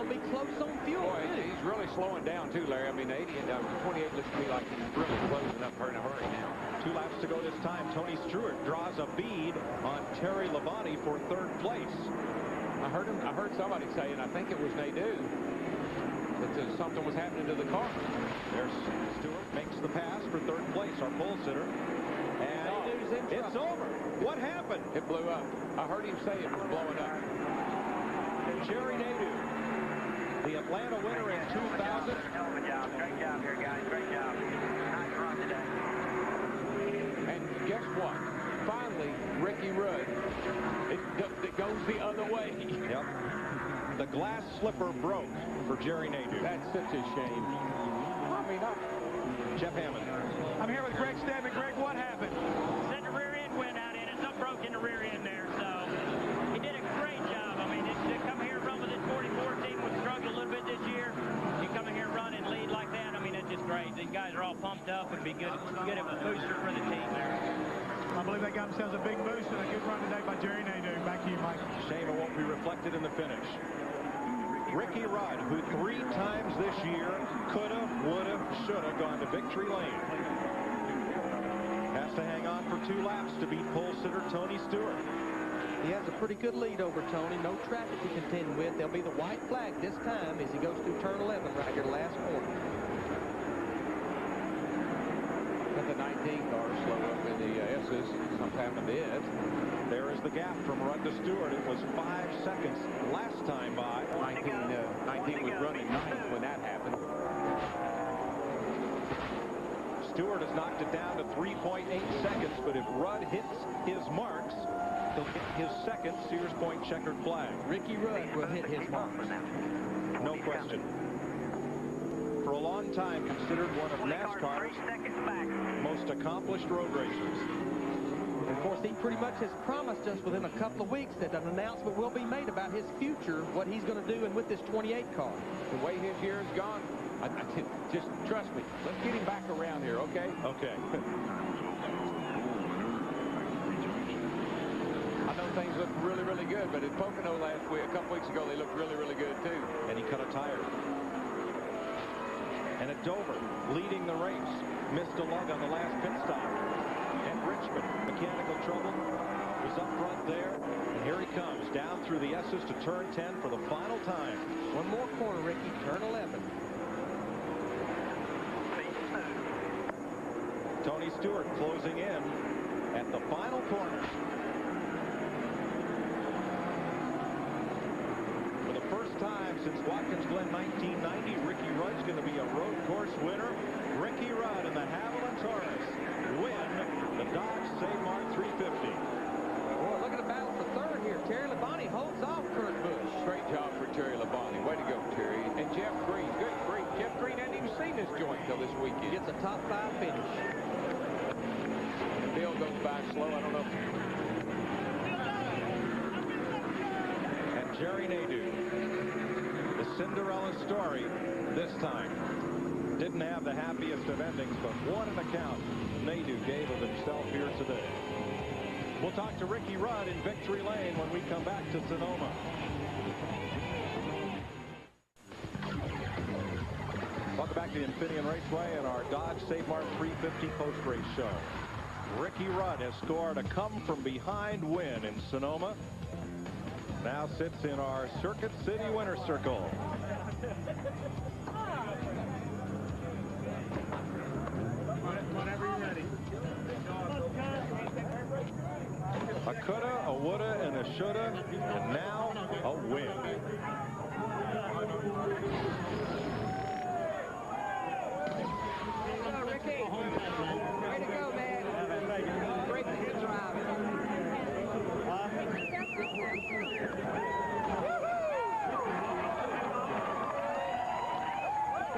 going to be close on fuel. Boy, he's really slowing down, too, Larry. I mean, 80 and 28 looks to me like he's really closing up in a hurry now. 2 laps to go this time. Tony Stewart draws a bead on Terry Labonte for 3rd place. I heard somebody say, and I think it was Nadeau, that something was happening to the car. There's Stewart makes the pass for 3rd place, our pole sitter. And it's over. What happened? It blew up. I heard him say it was blowing up. Jerry Nadeau, the Atlanta winner in 2000. Great job here, guys. Great job. Nice run today. And guess what? Finally, Ricky Rudd, it goes the other way. Yep. The glass slipper broke for Jerry Nadeau. That's such a shame. I mean, Jeff Hammond. I'm here with Greg Stedman. Greg, what happened? Said the rear end went out in it. Something broke in the rear end there. So he did a great job. I mean, to come here and run with this 44 team, would struggle a little bit this year. You come in here and run and lead like that, I mean, it's just great. These guys are all pumped up. It'd be good of a booster for the team there. I believe they got themselves a big boost and a good run today by Jerry Nadeau. Back to you, Mike. Shame it won't be reflected in the finish. Ricky Rudd, who 3 times this year coulda, woulda, shoulda gone to victory lane, has to hang on for 2 laps to beat pole sitter Tony Stewart. He has a pretty good lead over Tony. No traffic to contend with. There'll be the white flag this time as he goes through turn 11 right here, last corner. But the 19 car slow up in the S's. Something happened to it. There is the gap from Rudd to Stewart. It was 5 seconds last time by. 19 was running 9th when that happened. Stewart has knocked it down to 3.8 seconds, but if Rudd hits his marks, he'll get his 2nd Sears Point checkered flag. Ricky Rudd will hit his marks. No question. For a long time considered one of NASCAR's most accomplished road racers. Of course, he pretty much has promised us within a couple of weeks that an announcement will be made about his future, what he's going to do, and with this 28 car. The way his year has gone, just trust me. Let's get him back around here, okay? Okay. I know things look really, really good, but at Pocono a couple weeks ago, they looked really, really good, too. And he cut a tire. And at Dover, leading the race, missed a lug on the last pit stop. And Richmond, mechanical trouble, was up front there. And here he comes, down through the S's to turn 10 for the final time. One more corner, Ricky, turn 11. Tony Stewart closing in at the final corner. For the first time since Watkins Glen 1990, Ricky Rudd's going to be a road course winner. Ricky Rudd and the Haviland Taurus win the Dodge Savemart 350. Boy, look at the battle for 3rd here. Terry Labonte holds off Kurt Busch. Great job for Terry Labonte. Way to go, Terry. And Jeff Green. Good grief. Jeff Green hadn't even seen this joint till this weekend. Gets a top 5 finish. Bill goes by slow. I don't know. And Jerry Nadeau, the Cinderella story this time. Didn't have the happiest of endings, but what an account Nadeau gave of himself here today. We'll talk to Ricky Rudd in Victory Lane when we come back to Sonoma. Welcome back to the Infineon Raceway and our Dodge Savemart 350 post-race show. Ricky Rudd has scored a come-from-behind win in Sonoma. Now sits in our Circuit City winner's circle. Whenever you're ready. A coulda, a woulda, and a shoulda, and now a win. Ricky. Way to go, man. Great to drive.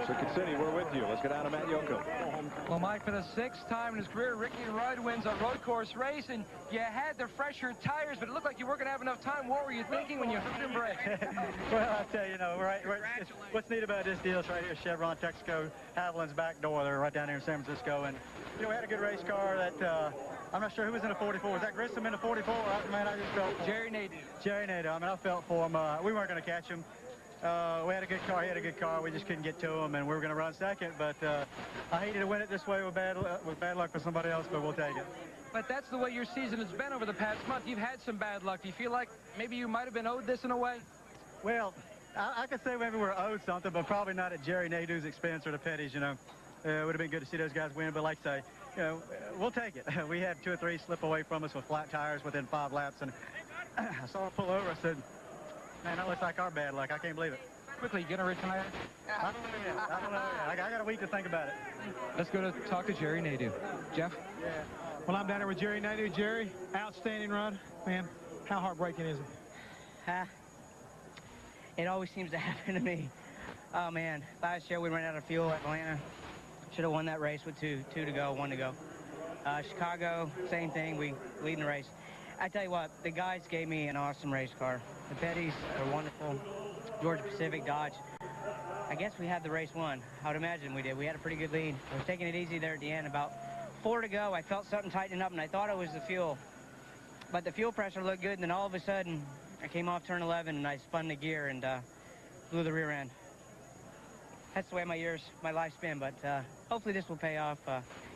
Circuit City, we're with you. Let's get down to Matt Yocum. Well, Mike, for the 6th time in his career, Ricky Rudd wins a road course race, and you had the fresher tires, but it looked like you weren't going to have enough time. What were you thinking when you hooked and braked? Well, I tell you, what's neat about this deal is right here, Chevron Texaco, Haviland's back door. They're right down here in San Francisco, and we had a good race car that I'm not sure who was in a 44. Was that Grissom in a 44? Man, I just felt Jerry Nadeau. Jerry Nadeau. I mean, I felt for him. We weren't going to catch him. We had a good car. He had a good car. We just couldn't get to him, and we were going to run second. But I hated to win it this way with bad luck for somebody else, but we'll take it. But that's the way your season has been over the past month. You've had some bad luck. Do you feel like maybe you might have been owed this in a way? Well, I could say maybe we're owed something, but probably not at Jerry Nadeau's expense or the Petties, you know. It would have been good to see those guys win, but like I say, you know, we'll take it. We had 2 or 3 slip away from us with flat tires within 5 laps, and I saw him pull over. I said, man, that looks like our bad luck. I can't believe it. Quickly, you going to retire? I don't know yet. I don't know yet. I got a week to think about it. Let's go to talk to Jerry Nadeau. Jeff? Yeah. Well, I'm down there with Jerry Nadeau. Jerry, outstanding run. Man, how heartbreaking is it? It always seems to happen to me. Oh, man. Last year we ran out of fuel at Atlanta. Should have won that race with 2 to go, 1 to go. Chicago, same thing. We leading the race. I tell you what, the guys gave me an awesome race car. The Petties are wonderful. Georgia Pacific, Dodge. I guess we had the race won. I would imagine we did. We had a pretty good lead. I was taking it easy there at the end. About 4 to go, I felt something tightening up, and I thought it was the fuel. But the fuel pressure looked good, and then all of a sudden, I came off turn 11, and I spun the gear and blew the rear end. That's the way my life's been, but hopefully this will pay off.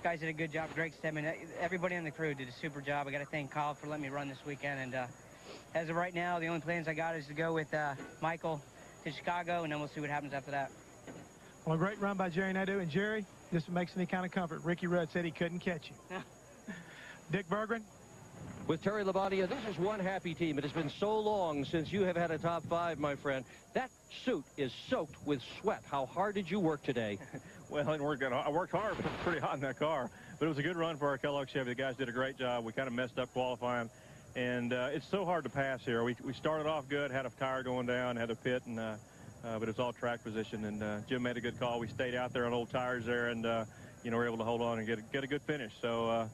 Guys did a good job. Greg Stedman, everybody on the crew did a super job. I got to thank Kyle for letting me run this weekend, and as of right now, the only plans I got is to go with Michael to Chicago, and then we'll see what happens after that. Well, a great run by Jerry Nadeau. And Jerry, this makes any kind of comfort. Ricky Rudd said he couldn't catch you. Dick Berggren? With Terry Labonte, this is one happy team. It has been so long since you have had a top 5, my friend. That suit is soaked with sweat. How hard did you work today? Well, I worked hard, but it was pretty hot in that car. But it was a good run for our Kellogg Chevy. The guys did a great job. We kind of messed up qualifying. And it's so hard to pass here. We started off good, had a tire going down, had a pit, and but it's all track position. And Jim made a good call. We stayed out there on old tires there, and you know, we're able to hold on and get a good finish. So,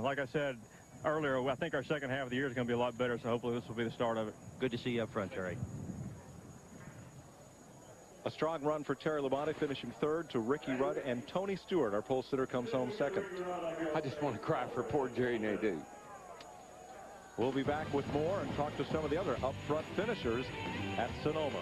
like I said earlier, I think our second half of the year is going to be a lot better. So hopefully this will be the start of it. Good to see you up front, Terry. A strong run for Terry Labonte, finishing 3rd to Ricky Rudd and Tony Stewart. Our pole sitter comes home 2nd. I just want to cry for poor Jerry Nadeau. We'll be back with more and talk to some of the other up front finishers at Sonoma.